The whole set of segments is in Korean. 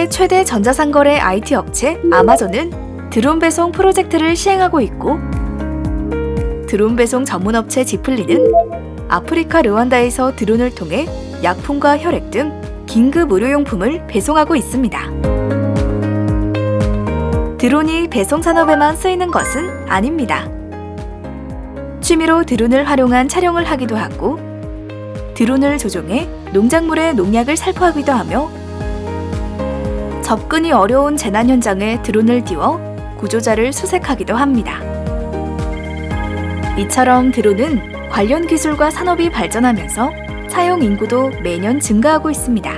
세계 최대 전자상거래 IT 업체 아마존은 드론 배송 프로젝트를 시행하고 있고, 드론 배송 전문업체 지플리는 아프리카 르완다에서 드론을 통해 약품과 혈액 등 긴급 의료용품을 배송하고 있습니다. 드론이 배송 산업에만 쓰이는 것은 아닙니다. 취미로 드론을 활용한 촬영을 하기도 하고, 드론을 조종해 농작물의 농약을 살포하기도 하며, 접근이 어려운 재난 현장에 드론을 띄워 구조자를 수색하기도 합니다. 이처럼 드론은 관련 기술과 산업이 발전하면서 사용 인구도 매년 증가하고 있습니다.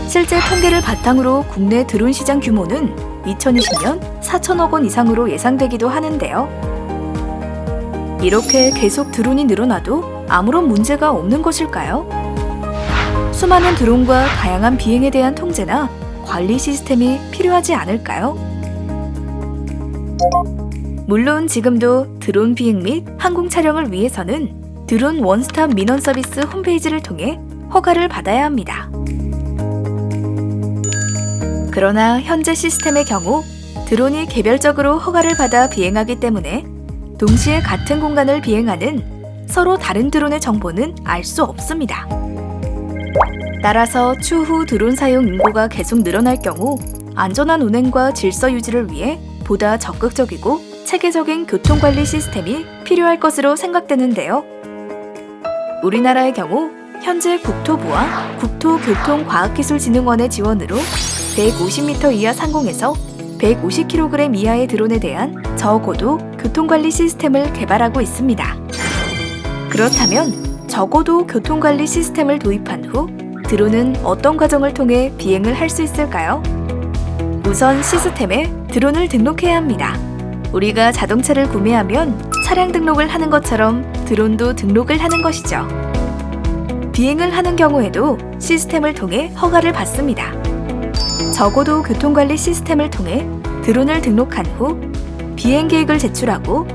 실제 통계를 바탕으로 국내 드론 시장 규모는 2020년 4천억 원 이상으로 예상되기도 하는데요. 이렇게 계속 드론이 늘어나도 아무런 문제가 없는 것일까요? 수많은 드론과 다양한 비행에 대한 통제나 관리 시스템이 필요하지 않을까요? 물론 지금도 드론 비행 및 항공 촬영을 위해서는 드론 원스톱 민원 서비스 홈페이지를 통해 허가를 받아야 합니다. 그러나 현재 시스템의 경우 드론이 개별적으로 허가를 받아 비행하기 때문에 동시에 같은 공간을 비행하는 서로 다른 드론의 정보는 알 수 없습니다. 따라서 추후 드론 사용 인구가 계속 늘어날 경우 안전한 운행과 질서 유지를 위해 보다 적극적이고 체계적인 교통관리 시스템이 필요할 것으로 생각되는데요. 우리나라의 경우 현재 국토부와 국토교통과학기술진흥원의 지원으로 150m 이하 상공에서 150kg 이하의 드론에 대한 저고도 교통관리 시스템을 개발하고 있습니다. 그렇다면 저고도 교통관리 시스템을 도입한 후 드론은 어떤 과정을 통해 비행을 할 수 있을까요? 우선 시스템에 드론을 등록해야 합니다. 우리가 자동차를 구매하면 차량 등록을 하는 것처럼 드론도 등록을 하는 것이죠. 비행을 하는 경우에도 시스템을 통해 허가를 받습니다. 저고도 교통관리 시스템을 통해 드론을 등록한 후 비행 계획을 제출하고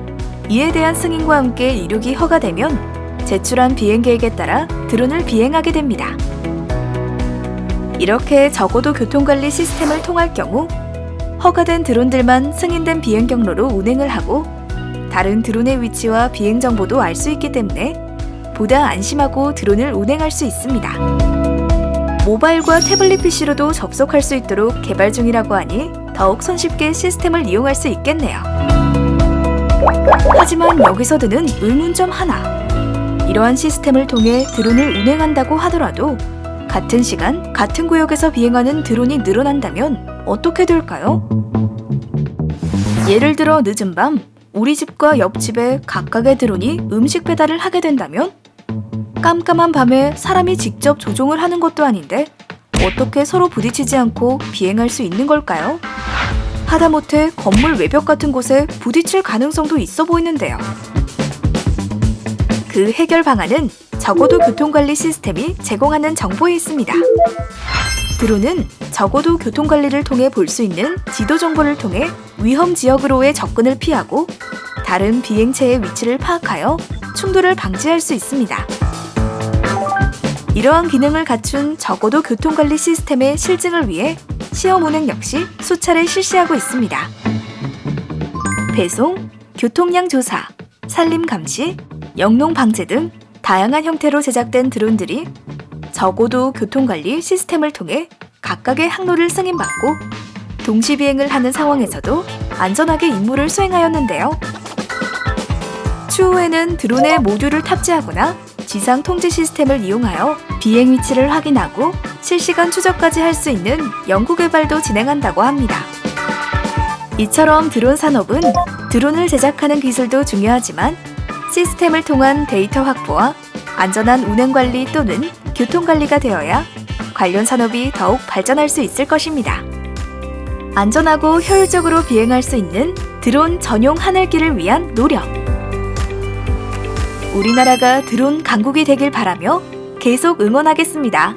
이에 대한 승인과 함께 이륙이 허가되면 제출한 비행 계획에 따라 드론을 비행하게 됩니다. 이렇게 저고도 교통관리 시스템을 통할 경우 허가된 드론들만 승인된 비행 경로로 운행을 하고 다른 드론의 위치와 비행 정보도 알 수 있기 때문에 보다 안심하고 드론을 운행할 수 있습니다. 모바일과 태블릿 PC로도 접속할 수 있도록 개발 중이라고 하니 더욱 손쉽게 시스템을 이용할 수 있겠네요. 하지만 여기서 드는 의문점 하나. 이러한 시스템을 통해 드론을 운행한다고 하더라도 같은 시간, 같은 구역에서 비행하는 드론이 늘어난다면 어떻게 될까요? 예를 들어 늦은 밤, 우리 집과 옆집에 각각의 드론이 음식 배달을 하게 된다면 깜깜한 밤에 사람이 직접 조종을 하는 것도 아닌데 어떻게 서로 부딪히지 않고 비행할 수 있는 걸까요? 하다못해 건물 외벽 같은 곳에 부딪힐 가능성도 있어 보이는데요. 그 해결 방안은 저고도 교통관리 시스템이 제공하는 정보에 있습니다. 드론은 저고도 교통관리를 통해 볼 수 있는 지도 정보를 통해 위험 지역으로의 접근을 피하고 다른 비행체의 위치를 파악하여 충돌을 방지할 수 있습니다. 이러한 기능을 갖춘 저고도 교통관리 시스템의 실증을 위해 시험 운행 역시 수차례 실시하고 있습니다. 배송, 교통량 조사, 산림 감시, 영농 방제 등 다양한 형태로 제작된 드론들이 저고도 교통관리 시스템을 통해 각각의 항로를 승인받고 동시 비행을 하는 상황에서도 안전하게 임무를 수행하였는데요. 추후에는 드론에 모듈을 탑재하거나 지상 통제 시스템을 이용하여 비행 위치를 확인하고 실시간 추적까지 할 수 있는 연구 개발도 진행한다고 합니다. 이처럼 드론 산업은 드론을 제작하는 기술도 중요하지만 시스템을 통한 데이터 확보와 안전한 운행 관리 또는 교통 관리가 되어야 관련 산업이 더욱 발전할 수 있을 것입니다. 안전하고 효율적으로 비행할 수 있는 드론 전용 하늘길을 위한 노력. 우리나라가 드론 강국이 되길 바라며 계속 응원하겠습니다.